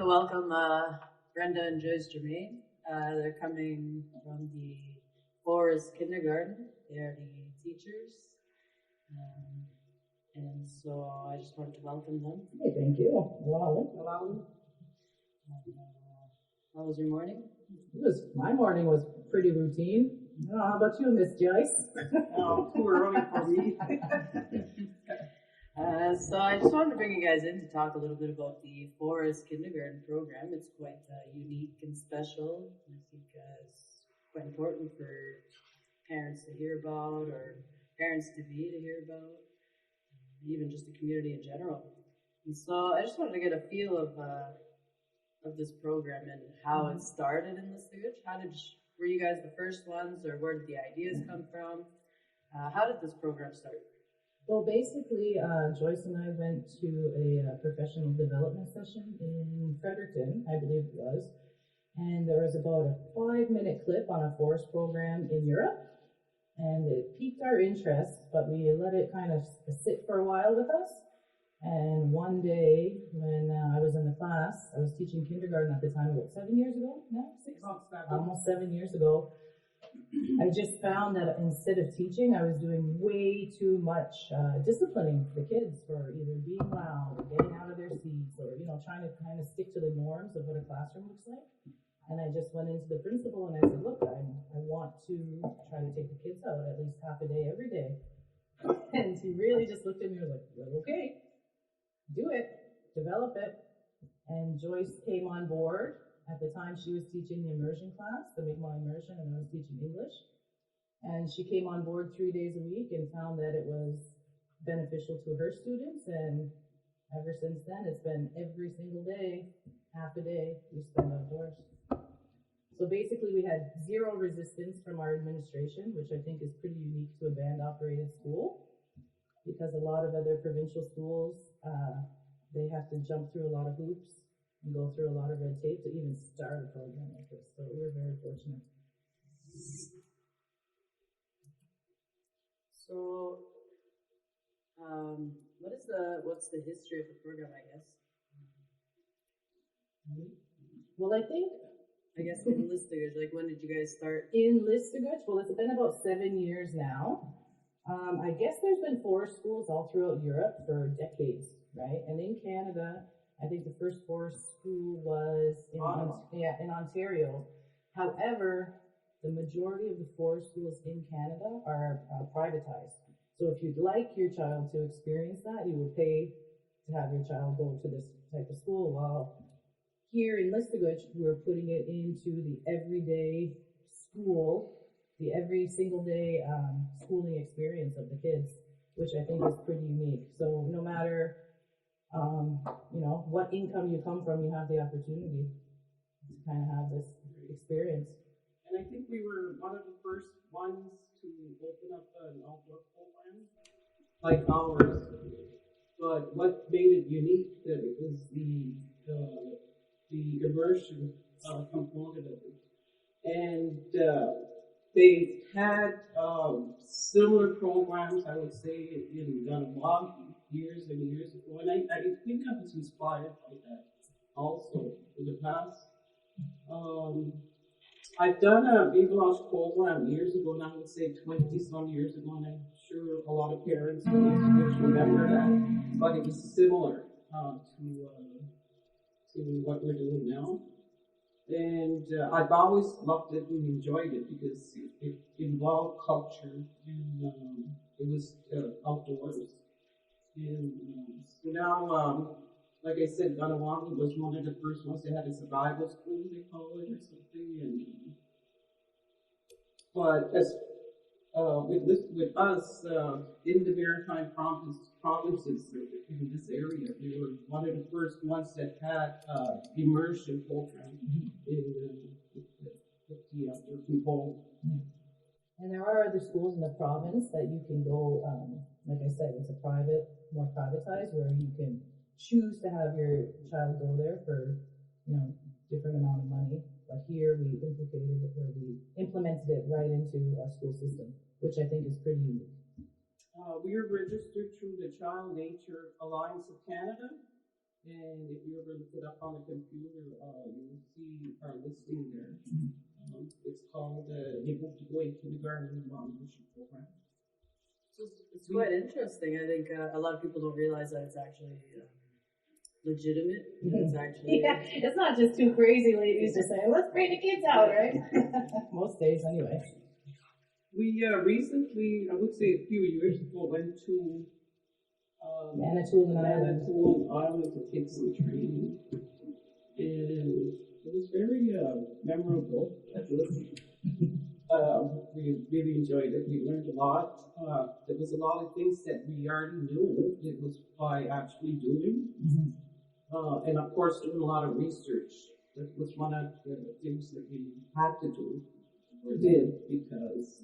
to welcome Brenda and Joyce Germain. They're coming from the Forrest Kindergarten. They are the teachers. And so I just wanted to welcome them. Hey, thank you. Hello. How was your morning? My morning was pretty routine. How about you, Miss Joyce? Too early for me. So I just wanted to bring you guys in to talk a little bit about the Forrest Kindergarten Program. It's quite unique and special. I think it's quite important for parents to hear about, or parents-to-be to hear about, even just the community in general. And so I just wanted to get a feel of this program and how it started in Listigage. Were you guys the first ones, or where did the ideas come from? How did this program start? Well, basically, Joyce and I went to a professional development session in Fredericton, I believe it was, and there was about a 5-minute clip on a forest program in Europe, and it piqued our interest, but we let it kind of sit for a while with us. And one day, when I was in the class, I was teaching kindergarten at the time, about 7 years ago, no, 6? Almost 7 years ago. I just found that instead of teaching, I was doing way too much disciplining the kids for either being loud or getting out of their seats, or trying to kind of stick to the norms of what a classroom looks like. And I just went into the principal and I said, look, I want to try to take the kids out at least half a day every day. And he really just looked at me and was like, well, okay, do it, develop it. And Joyce came on board. At the time, she was teaching the immersion class, the Mi'kmaq immersion, and I was teaching English. And she came on board 3 days a week and found that it was beneficial to her students. And ever since then, it's been every single day, half a day, we spend outdoors. So basically, we had zero resistance from our administration, which I think is pretty unique to a band-operated school, because a lot of other provincial schools, they have to jump through a lot of hoops and go through a lot of red tape to even start a program like this. So we're very fortunate. So, what's the history of the program, I guess? Well, I guess in Listigage, like, when did you guys start? In Listigage, well, it's been about 7 years now. I guess there's been forest schools all throughout Europe for decades, right? And in Canada, I think the first forest school was in Ontario. However, the majority of the forest schools in Canada are privatized. So if you'd like your child to experience that, you will pay to have your child go to this type of school. While here in Listigage, we're putting it into the everyday school, the every single day schooling experience of the kids, which I think is pretty unique. So no matter what income you come from, you have the opportunity to kind of have this experience. And I think we were one of the first ones to open up an outdoor program like ours. But what made it unique is the immersion component of it. And they had similar programs, I would say, in Guatemala years and years ago, and I think I was inspired by that also in the past. I've done a Big Lounge program years ago, and I would say 20-some years ago, and I'm sure a lot of parents will remember that, but it was similar to what we're doing now. And I've always loved it and enjoyed it because it involved culture, and it was outdoors. And so now, like I said, Ganawagi was one of the first ones. They had a survival school, they call it, or something. And but as with us in the Maritime provinces in this area, we were one of the first ones that had immersion program in the outdoor people. And there are other schools in the province that you can go, like I said, it's more privatized, where you can choose to have your child go there for, different amount of money. But here we implemented it right into our school system, which I think is pretty unique. We are registered through the Child Nature Alliance of Canada, And if you ever look it up on a computer, you'll see our listing there. It's called the Joyce Kindergarten Program. So It's quite interesting. I think a lot of people don't realize that it's actually legitimate. It's actually Yeah, it's not just two crazy ladies just saying, let's bring the kids out, right? Most days, anyway. We recently, I would say a few years ago, went to Manitoulin Island. Manitoulin Island to take some training. And it was very memorable. We really enjoyed it. We learned a lot. There was a lot of things that we already knew. It was by actually doing. And of course, doing a lot of research. That was one of the things that we had to do or did because,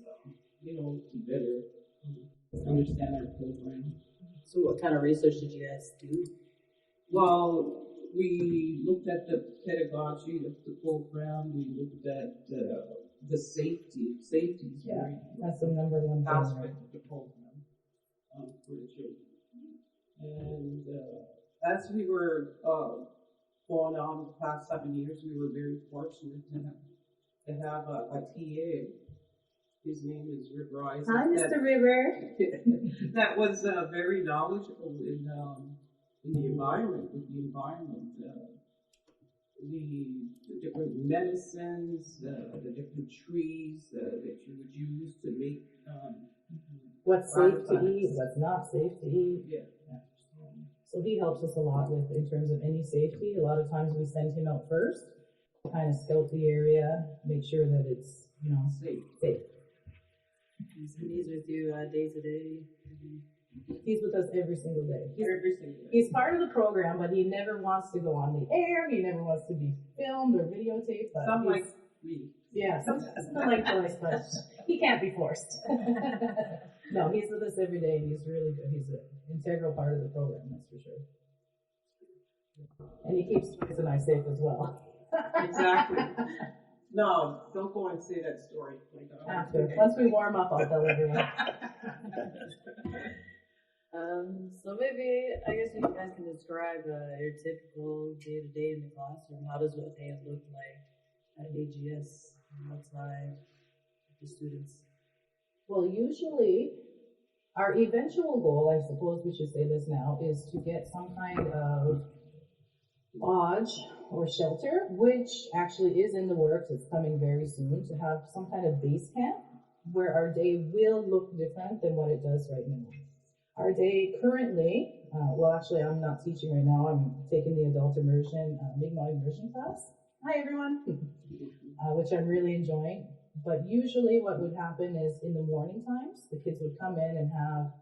to better understand our program. So what kind of research did you guys do? Well, we looked at the pedagogy of the program. We looked at the safety. Safety is very That's the number one aspect of the program for the children. And as we were going on the past 7 years, we were very fortunate to have a TA. His name is Rick Rice. Hi, Mr. River. That was very knowledgeable in the environment, the different medicines, the different trees that you would use to make What's safe to eat, what's not safe to eat. Yeah. So he helps us a lot with in terms of any safety. A lot of times we send him out first, kind of scout the area, make sure that it's safe. So he's with you day to day. He's with us every single day. Every single day. He's part of the program, but he never wants to go on the air. He never wants to be filmed or videotaped. But some like me. Yeah, some like Joyce, but he can't be forced. No, he's with us every day, and he's really good. He's an integral part of the program, that's for sure. And he keeps Joyce and I safe as well. Exactly. No, don't go and say that story. After. Once we warm up, I'll tell everyone. So maybe, I guess you guys can describe your typical day-to-day in the classroom. How does what day look like at AGS outside with the students? Well, usually, our eventual goal, I suppose we should say this now, is to get some kind of lodge or shelter, which actually is in the works. It's coming very soon, to have some kind of base camp where our day will look different than what it does right now. Our day currently, well, actually, I'm not teaching right now. I'm taking the adult immersion, Mi'kmaq immersion class. Hi, everyone. Which I'm really enjoying. But usually what would happen is in the morning times, the kids would come in and have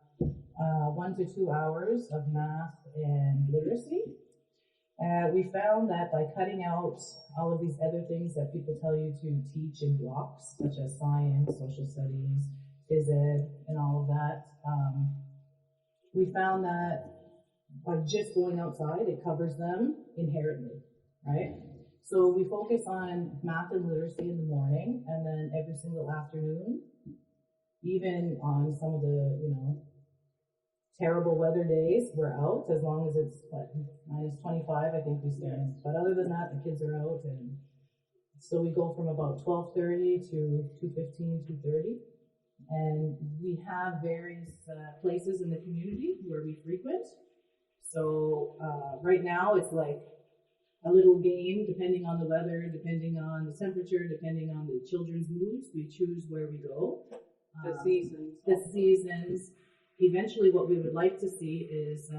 1 to 2 hours of math and literacy. We found that by cutting out all of these other things that people tell you to teach in blocks, such as science, social studies, phys ed, and all of that, we found that by just going outside, it covers them inherently, right? So we focus on math and literacy in the morning, and then every single afternoon, even on some of the, terrible weather days, we're out, as long as it's minus 25, I think we stand. But other than that, the kids are out, and so we go from about 12:30 to 2:15, 2:30. And we have various places in the community where we frequent. So right now it's like a little game, depending on the weather, depending on the temperature, depending on the children's moods. We choose where we go. The seasons. The seasons. Eventually what we would like to see is,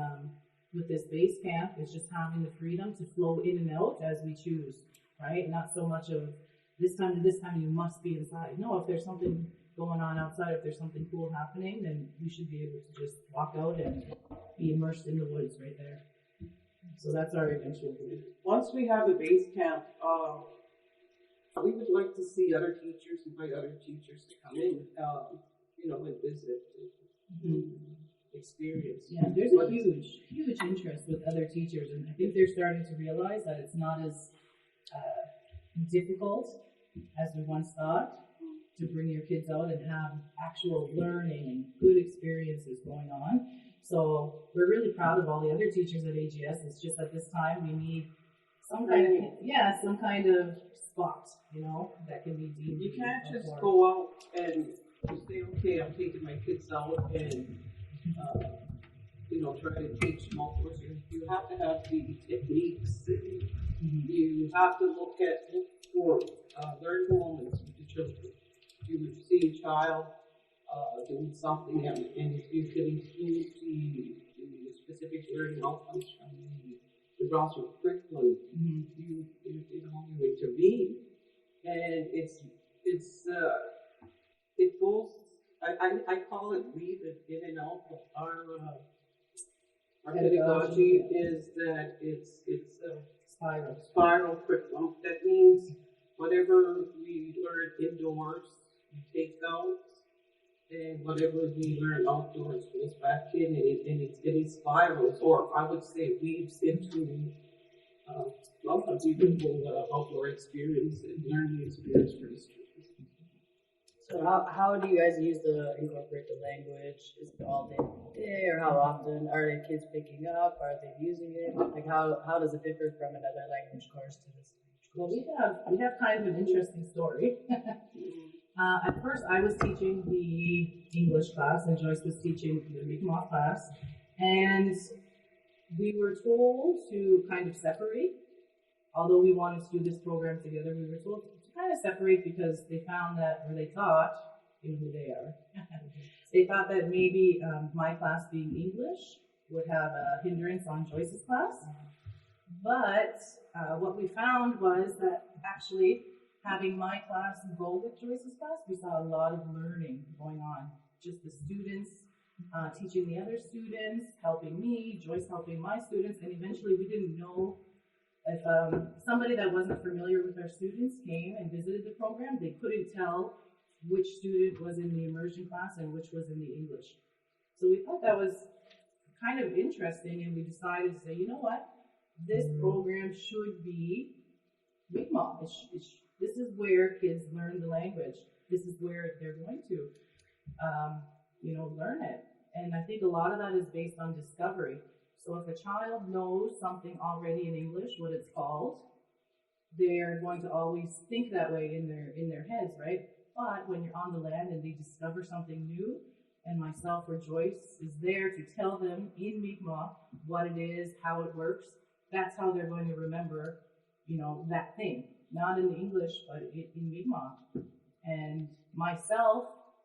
with this base camp, is just having the freedom to flow in and out as we choose, right? Not so much of this time to this time you must be inside. No, if there's something going on outside, if there's something cool happening, then you should be able to just walk out and be immersed in the woods right there. So that's our eventual goal. Once we have a base camp, we would like to see other teachers, invite other teachers to come in, and visit, experience. Yeah, there's a huge interest with other teachers, and I think they're starting to realize that it's not as difficult as we once thought to bring your kids out and have actual learning and good experiences going on. So we're really proud of all the other teachers at AGS. It's just at this time we need some kind of spot, that can be deemed. You can't just go out and say, okay, I'm taking my kids out and, try to teach multiple. You have to have the techniques. You have to look for learning moments with the children. You see a child doing something and you can include the specific learning outcomes from the browser curriculum. You intervene, and it goes. I call it weave in and out. Our pedagogy is that it's a spiral curriculum. That means whatever we learn indoors, we take out, and whatever we learn outdoors goes back in, and it spirals, or I would say weaves into a beautiful outdoor experience and learning experience for the students. So how do you guys incorporate the language? Is it all day, or how often are the kids picking up? Are they using it? Like how does it differ from another language course to this? Well, we have kind of an interesting story. At first, I was teaching the English class, and Joyce was teaching the Mi'kmaq class, and we were told to kind of separate. Although we wanted to do this program together, we were told to kind of separate because they found that, or they thought, you know who they are, they thought that maybe my class being English would have a hindrance on Joyce's class. But what we found was that actually having my class go with Joyce's class, we saw a lot of learning going on. Just the students teaching the other students, helping me, Joyce helping my students, and eventually we didn't know if somebody that wasn't familiar with our students came and visited the program, they couldn't tell which student was in the immersion class and which was in the English. So we thought that was kind of interesting, and we decided to say, you know what, this program should be Mi'kmaq. This is where kids learn the language. This is where they're going to, learn it. And I think a lot of that is based on discovery. So if a child knows something already in English, what it's called, they're going to always think that way in their heads, right? But when you're on the land and they discover something new, and myself or Joyce is there to tell them in Mi'kmaq what it is, how it works, that's how they're going to remember, that thing. Not in English, but in Mi'kmaq. And myself,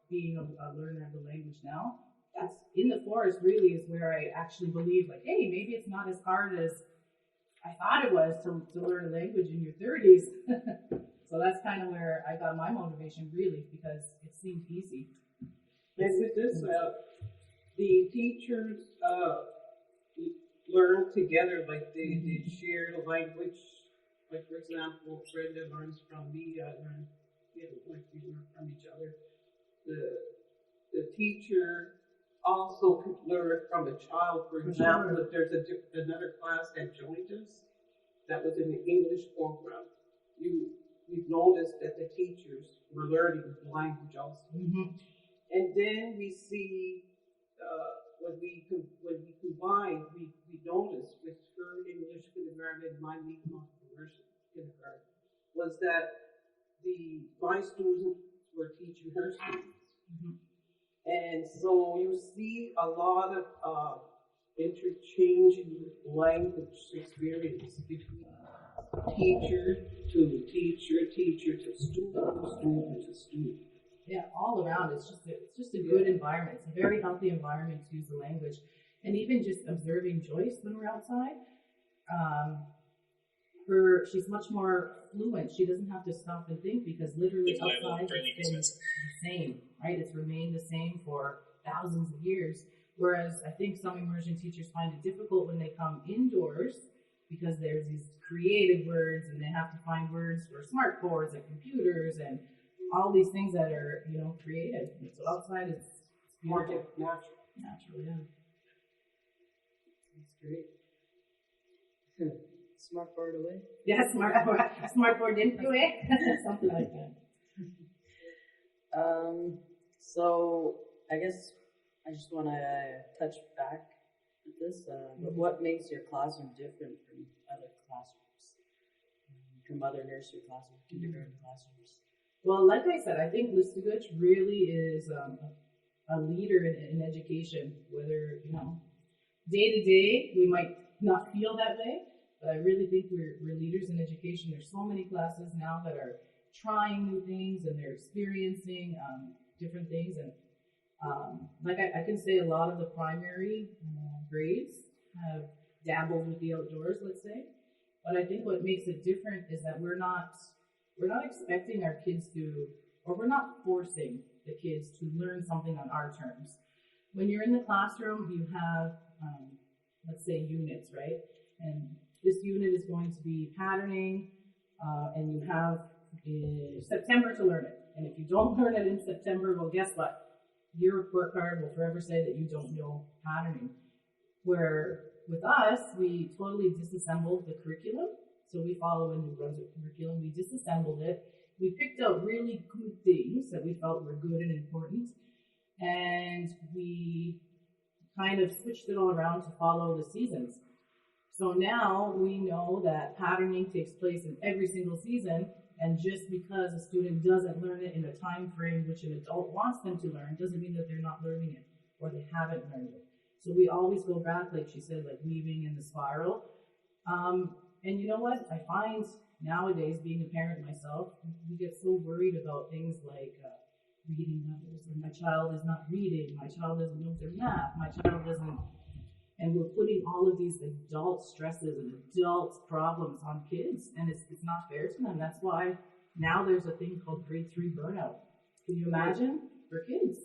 being a learner of the language now, that's in the forest really is where I actually believe, like, hey, maybe it's not as hard as I thought it was to learn a language in your 30s. So that's kind of where I got my motivation, really, because it seemed easy. And with this, the teachers learn together, like they share the language. Like, for example, Brenda learns from me, I learn, like we learn from each other. The teacher also could learn from a child. For example, if there's another class that joined us that was in the English program, we've noticed that the teachers were learning the language also. And then we see when we combine, we noticed with her English kindergarten and my Mi'kmaq immersion kindergarten was that my students were teaching her students. And so you see a lot of interchanging language experience between teacher to teacher, teacher to student, student to student. Yeah, all around, it's just a good environment. It's a very healthy environment to use the language. And even just observing Joyce when we're outside, she's much more fluent. She doesn't have to stop and think because literally outside it's been the same, right? It's remained the same for thousands of years. Whereas I think some immersion teachers find it difficult when they come indoors because there's these created words and they have to find words for smart boards and computers and all these things that are, created. So outside it's More natural. Natural, yeah. That's great. Smart board away. Yeah, smart board into it. Something like that. So I guess I just want to touch back this. But what makes your classroom different from other classrooms, from other nursery classrooms, kindergarten classrooms? Well, like I said, I think Listigich really is a leader in education. Whether, day to day, we might not feel that way, but I really think we're leaders in education. There's so many classes now that are trying new things and they're experiencing different things. And I can say a lot of the primary grades have dabbled with the outdoors, let's say. But I think what makes it different is that we're not expecting our kids to, or we're not forcing the kids to learn something on our terms. When you're in the classroom, you have, let's say, units, right? And this unit is going to be patterning, and you have September to learn it. And if you don't learn it in September, well, guess what? Your report card will forever say that you don't know patterning. Where with us, we totally disassembled the curriculum. So we follow a New Brunswick curriculum. We disassembled it. We picked out really good things that we felt were good and important. And we kind of switched it all around to follow the seasons. So now we know that patterning takes place in every single season. And just because a student doesn't learn it in a time frame which an adult wants them to learn doesn't mean that they're not learning it or they haven't learned it. So we always go back, like she said, like weaving in the spiral. And you know what? I find nowadays, being a parent myself, we get so worried about things like reading levels. And my child is not reading. My child doesn't know their math. My child doesn't. And we're putting all of these adult stresses and adult problems on kids. And it's not fair to them. That's why now there's a thing called grade 3 burnout. Can you imagine? For kids.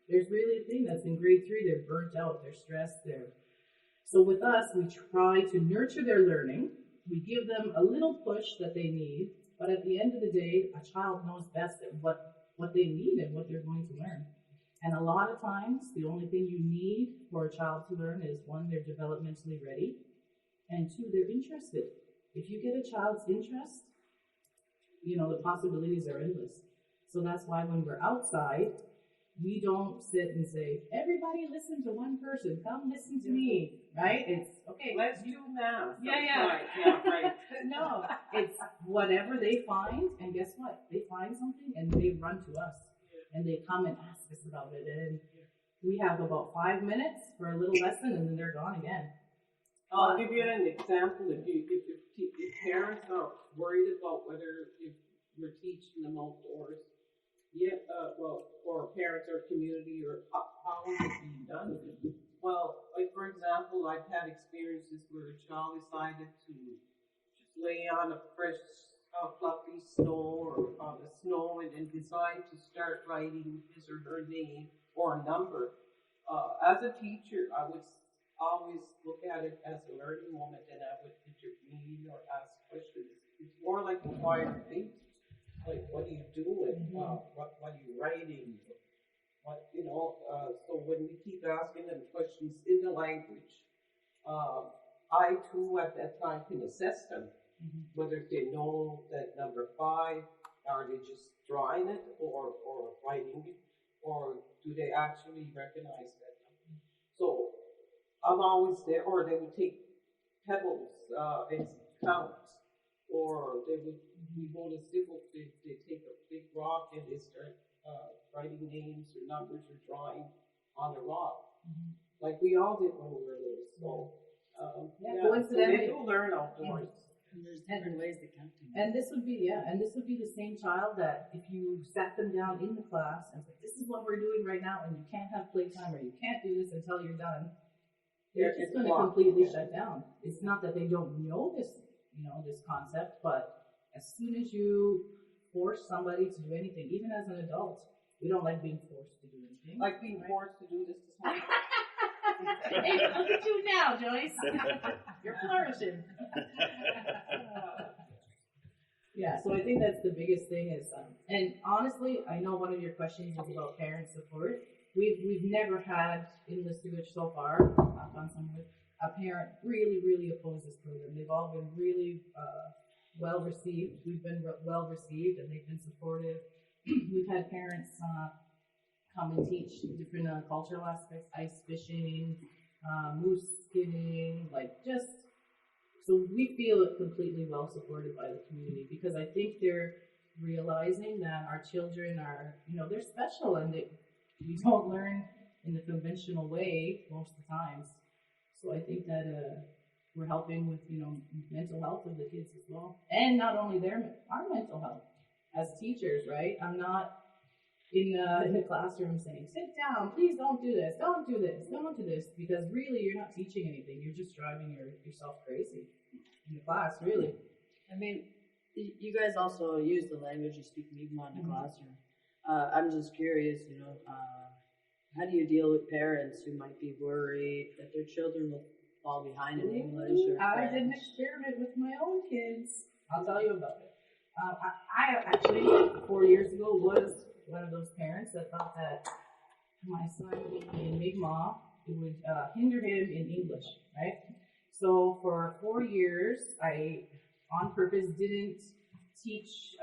There's really a thing that's in grade 3. They're burnt out. They're stressed. So with us, we try to nurture their learning. We give them a little push that they need, but at the end of the day, a child knows best what they need and what they're going to learn. And a lot of times, the only thing you need for a child to learn is, one, they're developmentally ready, and two, they're interested. If you get a child's interest, the possibilities are endless. So that's why when we're outside, we don't sit and say, everybody listen to one person, come listen to me, right? It's, okay. Let's do math. Yeah. Right. No, it's whatever they find, and guess what? They find something and they run to us. And they come and ask us about it. And we have about 5 minutes for a little lesson and then they're gone again. I'll give you an example. If parents are worried about whether if we're teaching them outdoors, or parents or community, or how is it being done? Well, like for example, I've had experiences where a child decided to just lay on a fresh, fluffy snow or on the snow and decide to start writing his or her name or a number. As a teacher, I would always look at it as a learning moment, and I would intervene or ask questions. It's more like inquiring things. Like, what are you doing? What are you writing? So when we keep asking them questions in the language, I too at that time can assess them, whether they know that number 5, are they just drawing it or writing it, or do they actually recognize that number? So I'm always there, or they would take pebbles and count. Or we go to civil, they take a big rock and they start writing names or numbers or drawing on the rock. Like we all did when we were little. So, so they do learn outdoors. And there's different ways to count. And this would be the same child that if you sat them down in the class and said, this is what we're doing right now and you can't have playtime or you can't do this until you're done, they're just going to completely shut down. It's not that they don't know this concept, but as soon as you force somebody to do anything, even as an adult, we don't like being forced to do anything. Like being forced to do this morning. Hey, look at you now, Joyce. You're flourishing. Yeah, so I think that's the biggest thing is, and honestly, I know one of your questions was about parent support. We've never had in Listigich so far, on some wood, a parent really oppose this program. They've all been really well received. We've been well received, and they've been supportive. We've had parents come and teach different cultural aspects, ice fishing, moose skinning, like just, so we feel completely well supported by the community because I think they're realizing that our children are, they're special and we don't learn in the conventional way most of the times. So I think that we're helping with, mental health of the kids as well. And not only our mental health as teachers, right? I'm not in the classroom saying, sit down, please don't do this, don't do this, don't do this, because really you're not teaching anything. You're just driving yourself crazy in the class, really. I mean, you guys also use the language you speak Mi'kmaq in the classroom. I'm just curious, how do you deal with parents who might be worried that their children will fall behind in English or I French? did an experiment with my own kids. I'll tell you about it. I actually, 4 years ago, was one of those parents that thought that my son being in Mi'kmaq, it would hinder him in English, right? So for 4 years, I, on purpose, didn't teach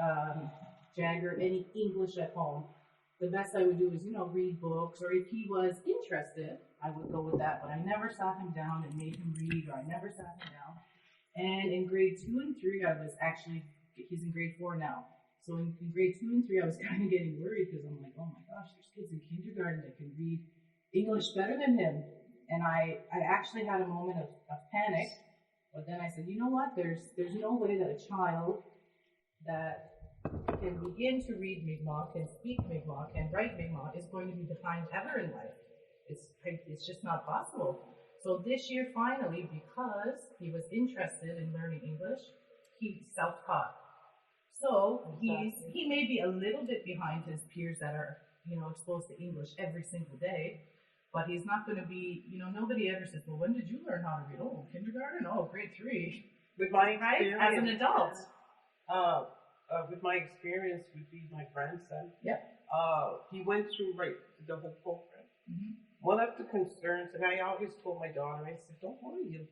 Jagger any English at home. The best I would do is, read books, or if he was interested, I would go with that. But I never sat him down and made him read, or I never sat him down. And in grade 2 and 3, he's in grade 4 now. So in grade 2 and 3, I was kind of getting worried because I'm like, oh my gosh, there's kids in kindergarten that can read English better than him. And I actually had a moment of panic. But then I said, you know what? There's no way that a child that can begin to read Mi'kmaq, can speak Mi'kmaq, can write Mi'kmaq is going to be behind ever in life. It's just not possible. So this year, finally, because he was interested in learning English, he self-taught. So he may be a little bit behind his peers that are, exposed to English every single day, but he's not going to be, nobody ever says, well, when did you learn how to read? Oh, kindergarten? Oh, grade 3. With my Right? experience, As an adult. With my experience would be my grandson. Yep. He went through the whole program. Mm-hmm. One of the concerns, and I always told my daughter, I said, don't worry, you'll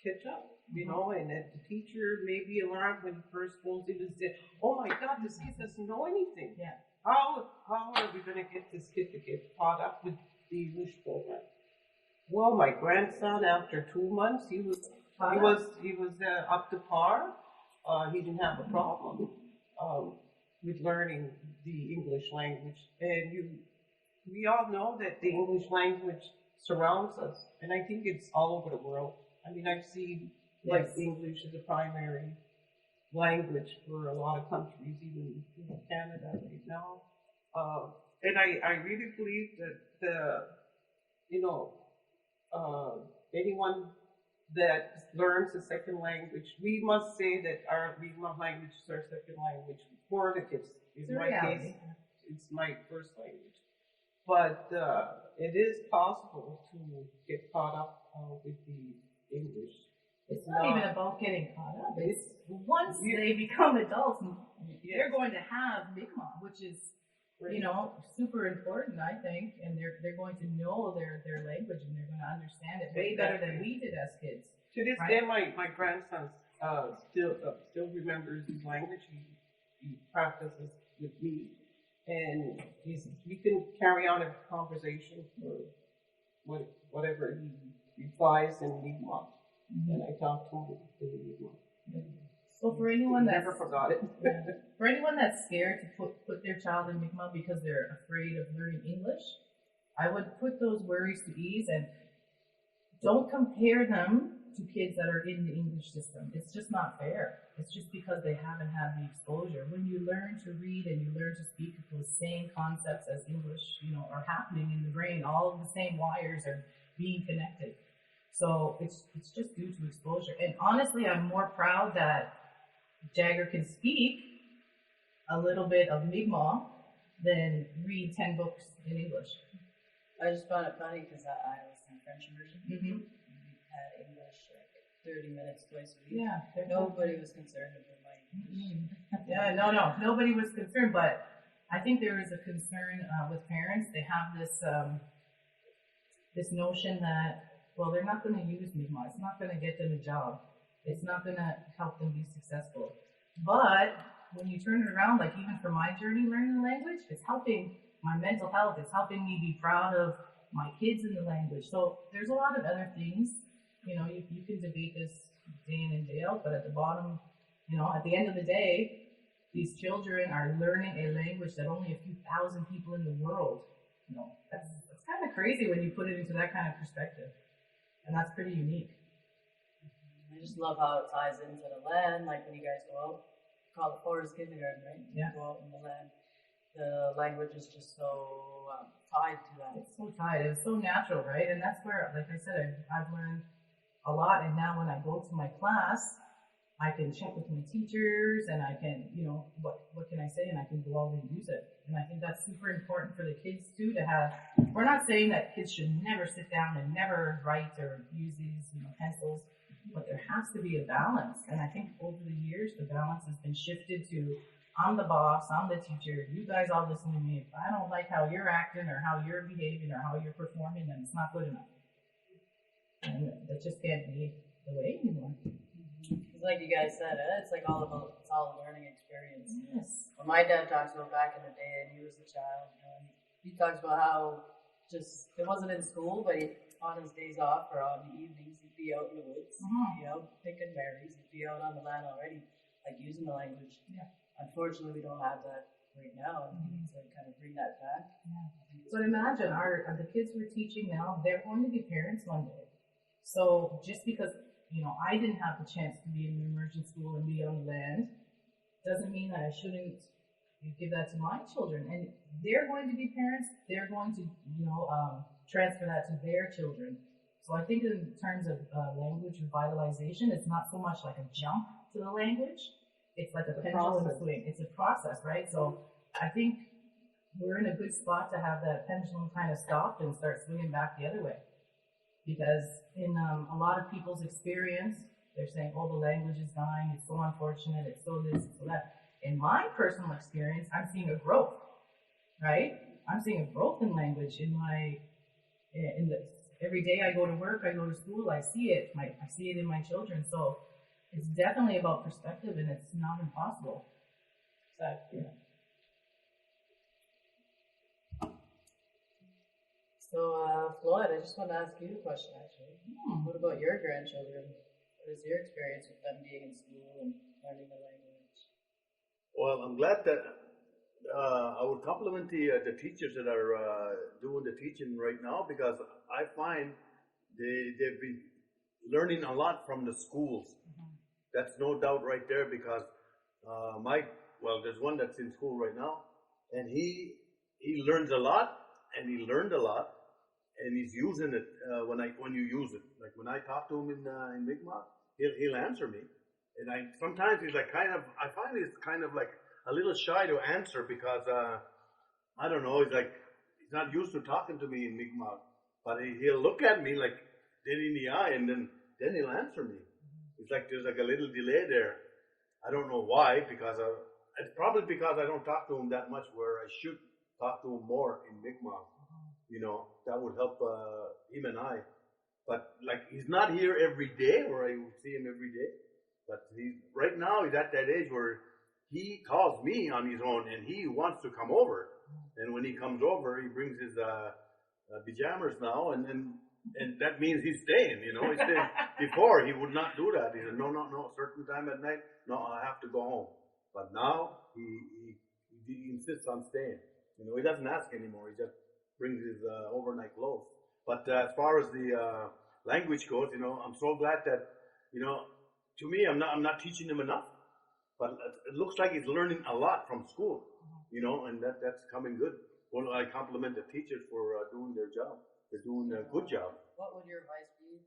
catch up, and that the teacher maybe alarmed when he first goes in and said, oh my God, this kid doesn't know anything. Yeah. How are we going to get this kid to get caught up with the English program? Well, my grandson, after 2 months, he was up to par. He didn't have a problem with learning the English language, and we all know that the English language surrounds us, and I think it's all over the world. I mean, I've seen English as a primary language for a lot of countries, even Canada right now. And I really believe that anyone that learns a second language, we must say that our Mi'kmaq language is our second language for the kids. In my case, it's my first language. But it is possible to get caught up with the English. It's not even about getting caught up. It's once they become adults, they're going to have Mi'kmaq, which is, super important, I think, and they're going to know their language and they're going to understand it way better than we did as kids. To this day, my grandson still remembers his language. He practices with me, and we can carry on a conversation for whatever he replies in Mi'kmaq. And I talk to him in Mi'kmaq. So for anyone that never forgot it. For anyone that's scared to put their child in Mi'kmaq because they're afraid of learning English, I would put those worries to ease and don't compare them to kids that are in the English system. It's just not fair. It's just because they haven't had the exposure. When you learn to read and you learn to speak, those same concepts as English, are happening in the brain. All of the same wires are being connected. So it's just due to exposure. And honestly, I'm more proud that Jagger can speak a little bit of Mi'kmaq than read 10 books in English. I just found it funny because I was in French immersion. Mm-hmm. We had English like 30 minutes twice a week. Yeah. Nobody was concerned about my English. Yeah, nobody was concerned, but I think there is a concern with parents. They have this notion that, well, they're not going to use Mi'kmaq. It's not going to get them a job. It's not going to help them be successful. But when you turn it around, like even for my journey learning the language, it's helping my mental health. It's helping me be proud of my kids in the language. So there's a lot of other things, you know, you can debate this day in and day out, but at the bottom, you know, at the end of the day, these children are learning a language that only a few thousand people in the world know. That's kind of crazy when you put it into that kind of perspective. And that's pretty unique. I just love how it ties into the land, like when you guys go out, call it Forrest Kindergarten, right? Yeah. You go out in the land. The language is just so tied to that. It's so tied. It's so natural, right? And that's where, like I said, I've learned a lot. And now when I go to my class, I can check with my teachers and I can, you know, what can I say? And I can go out and use it. And I think that's super important for the kids too to have. We're not saying that kids should never sit down and never write or use these, you know, pencils, but there has to be a balance. And I think over the years, the balance has been shifted to, I'm the boss, I'm the teacher, you guys all listen to me. If I don't like how you're acting or how you're behaving or how you're performing, then it's not good enough. And that just can't be the way anymore. Like you guys said, it's like it's all a learning experience. Yes. When my dad talks about back in the day, and he was a child, you know, he talks about how just it wasn't in school, but on his days off or on the evenings, he'd be out in the woods, you know, picking berries. He'd be out on the land already, like using the language. Yeah. Unfortunately, we don't have that right now, and we need to kind of bring that back. Yeah. But imagine the kids we're teaching now, they're going to be parents one day. So just because, you know, I didn't have the chance to be in an immersion school and be on land, doesn't mean that I shouldn't give that to my children. And they're going to be parents. They're going to, you know, transfer that to their children. So I think in terms of language revitalization, it's not so much like a jump to the language. It's like a pendulum swing. It's a process, right? So I think we're in a good spot to have that pendulum kind of stop and start swinging back the other way. Because in a lot of people's experience, they're saying, oh, the language is dying, it's so unfortunate, it's so this, it's so that. In my personal experience, I'm seeing a growth, right? I'm seeing a growth in language every day I go to work, I go to school, I see it. I see it in my children. So it's definitely about perspective, and it's not impossible. Exactly. Yeah. So, Floyd, I just want to ask you a question, actually. What about your grandchildren? What is your experience with them being in school and learning the language? Well, I'm glad that I would compliment the teachers that are doing the teaching right now, because I find they've been learning a lot from the schools. That's no doubt right there, because there's one that's in school right now, and he learns a lot, and he learned a lot. And he's using it when you use it. Like when I talk to him in Mi'kmaq, he'll answer me. And sometimes he's like I find he's kind of like a little shy to answer, because I don't know, he's not used to talking to me in Mi'kmaq. But he'll look at me like dead in the eye, and then he'll answer me. It's like there's like a little delay there. I don't know why, because it's probably because I don't talk to him that much, where I should talk to him more in Mi'kmaq. You know, that would help him and I. But like, he's not here every day where I would see him every day. But right now he's at that age where he calls me on his own, and he wants to come over. And when he comes over, he brings his pajamas now, and that means he's staying. You know, he's staying. Before he would not do that. He said, no, certain time at night, no, I have to go home. But now he insists on staying. You know, he doesn't ask anymore. He just brings his overnight clothes. But as far as the language goes, you know, I'm so glad that, you know, to me, I'm not teaching him enough, but it looks like he's learning a lot from school, you know, and that's coming good. Well, I compliment the teachers for doing their job. They're doing a good job. What would your advice be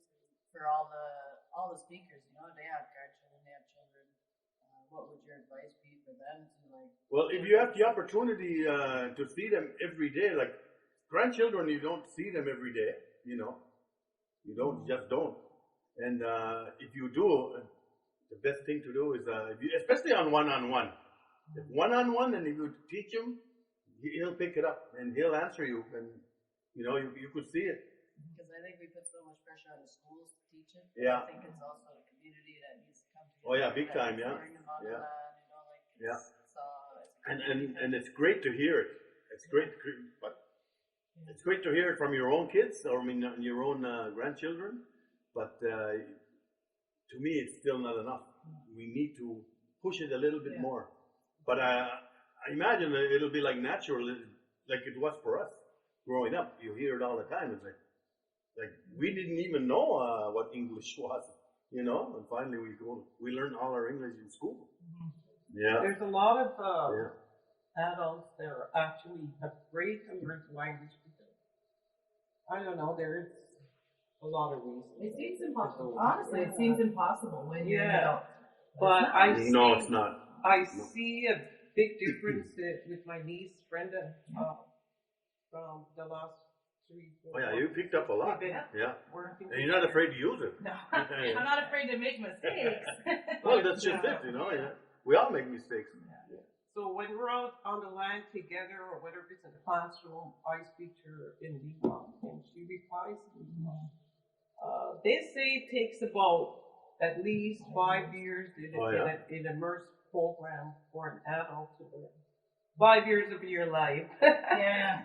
for all the speakers? You know, they have grandchildren, they have children. What would your advice be for them to like? Well, if you have the opportunity to see them every day, like grandchildren, you don't see them every day, you know. You just don't. And if you do, the best thing to do is, especially on one-on-one. If one-on-one, and if you teach him, he'll pick it up and he'll answer you, and you know, you could see it. Because I think we put so much pressure on the schools to teach it. Yeah. I think it's also the community that needs to come together. Oh yeah, big time, yeah. Yeah. And it's great to hear it. It's great, but It's great to hear it from your own kids, or I mean, your own grandchildren. But to me, it's still not enough. We need to push it a little bit more. But I imagine that it'll be like natural, like it was for us growing up. You hear it all the time. It's like we didn't even know what English was, you know. And finally, we learned all our English in school. Yeah. There's a lot of adults that are actually afraid to learn language because I don't know. There's a lot of reasons. It seems impossible. Honestly, it seems impossible when you're an adult. But No, it's not. I see a big difference with my niece Brenda from the last 3-4 Oh yeah, you picked up a lot. Yeah. working. And you're not afraid to use it. No, I'm not afraid to make mistakes. Well, that's just it, you know. Yeah. We all make mistakes. So when we're out on the land together, or whether it's in the classroom, I speak to her in Lima, and she replies in Lima. They say it takes about at least 5 years in an immersive program for an adult to learn. 5 years of your life.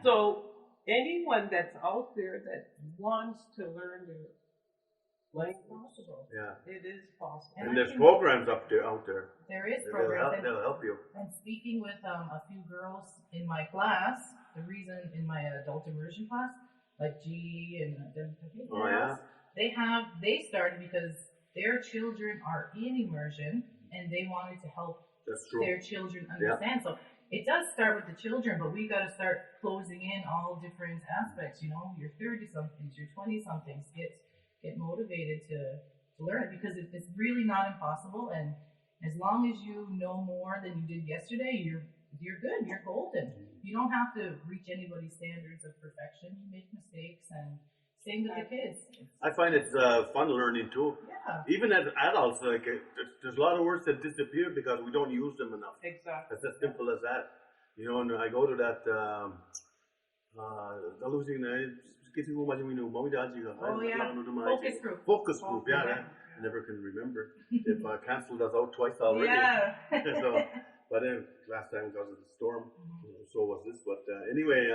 So anyone that's out there that wants to learn the language, it is possible. And there's programs out there. There is programs. They'll help you. And speaking with a few girls in my class, the reason in my adult immersion class, like G and they started because their children are in immersion and they wanted to help their children understand. So it does start with the children, but we got to start closing in all different aspects. You know, your 30-somethings, your 20-somethings, get motivated to learn it because it's really not impossible. And as long as you know more than you did yesterday, you're good. You're golden. You don't have to reach anybody's standards of perfection. You make mistakes, and same with the kids. I find it's fun learning too. Yeah. Even as adults, like there's a lot of words that disappear because we don't use them enough. Exactly. It's as simple as that. You know, and I go to that. Focus group. Yeah. I never can remember. They've canceled us out twice already. Yeah. So, but last time because of the storm, so was this. But anyway,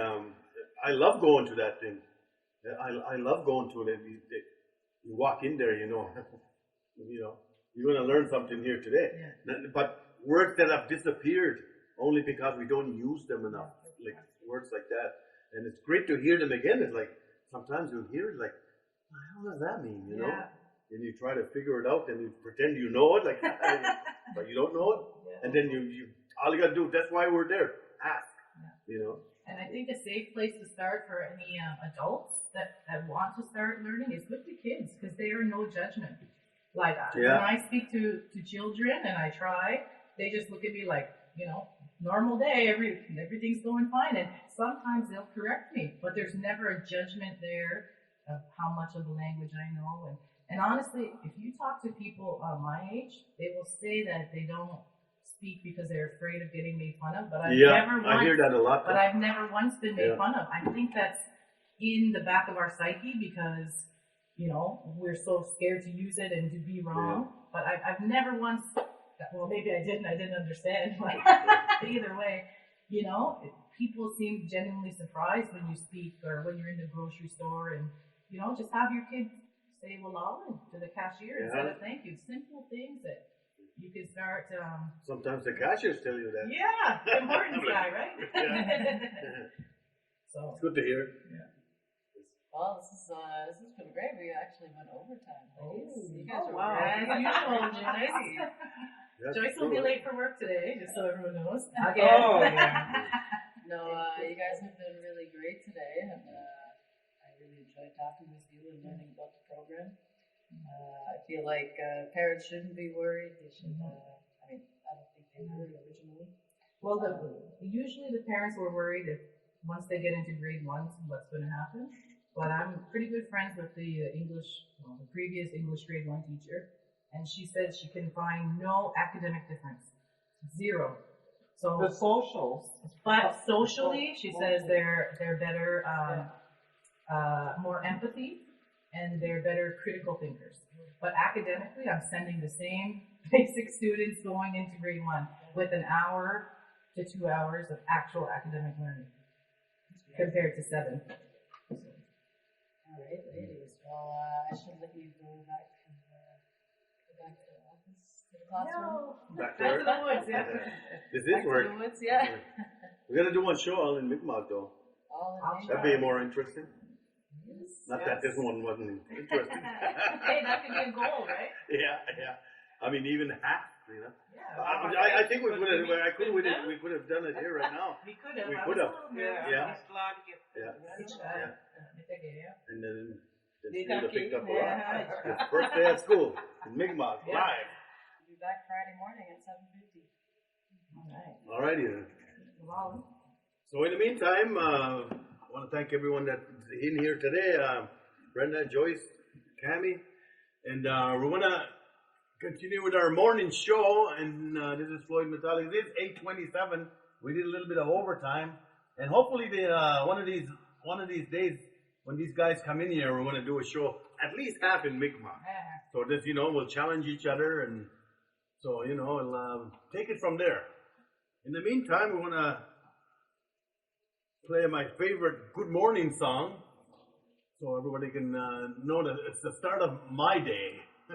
I love going to that thing. I love going to it. You walk in there, you know, you're going to learn something here today. Yeah. But words that have disappeared only because we don't use them enough, like words like that. And it's great to hear them again. It's like sometimes you hear it, like, what the hell does that mean? You know, and you try to figure it out, and you pretend you know it, like, but you don't know it. And then you all you got to do. That's why we're there. Ask. You know. And I think a safe place to start for any adults that want to start learning is with the kids, because they are no judgment. Like when I speak to children and I try, they just look at me like, you know, normal day, everything's going fine. And sometimes they'll correct me, but there's never a judgment there of how much of the language I know. And honestly, if you talk to people my age, they will say that they don't speak because they're afraid of getting made fun of. But I hear that a lot. But I've never once been made fun of. I think that's in the back of our psyche because, you know, we're so scared to use it and to be wrong. But I've never once, well, maybe I didn't understand. But either way, you know, people seem genuinely surprised when you speak or when you're in the grocery store, and, you know, just have your kids say "Wallah" to the cashier instead of "thank you." Simple things that you can start. Sometimes the cashiers tell you that. Yeah, important guy, right? So it's good to hear. Yeah. Well, this has been great. We actually went overtime. You guys are as usual, Joyce. Joyce will be late for work today, just so everyone knows. Again. Oh, yeah. No, you guys have been really great today, and I really enjoyed talking with you and learning about the program. I feel like parents shouldn't be worried. They should. I mean, I don't think they were originally. Well, usually the parents were worried if once they get into grade 1, what's going to happen. But I'm pretty good friends with the previous English grade 1 teacher, and she said she can find no academic difference, 0. So the socials, but socially, she says they're better, more empathy, and they're better critical thinkers. But academically, I'm sending the same basic students going into grade 1 with an hour to 2 hours of actual academic learning. compared to 7. All right, ladies. Well, I should let you go back to the office, to the classroom. Back Back to there. the woods, yeah. This Back is where to the woods, yeah. we're gonna do one show all in Mi'kmaq though. All in I'll May. That'd be more interesting. Yes. Not that this one wasn't interesting. Hey, that could be a goal, right? Yeah. I mean, even half, you know. Yeah. I think we could have. We could have done it here right now. We could have. We I could was have. a little nervous. Yeah. He's glad to get Yeah. And then They school got picked up a kicked. lot. Yeah. His first day at school in Mi'kmaq, Yeah. live. Be back Friday morning at 7:50. All right. Alrighty then. Well, So in the meantime, I want to thank everyone that's in here today. Brenda, Joyce, Cammie, and we're gonna continue with our morning show. And this is Floyd Metallic. It is 8:27. We did a little bit of overtime, and hopefully one of these days when these guys come in here, we're gonna do a show at least half in Mi'kmaq. So this, we'll challenge each other, and so we'll take it from there. In the meantime, we're gonna play my favorite good morning song, so everybody can know that it's the start of my day.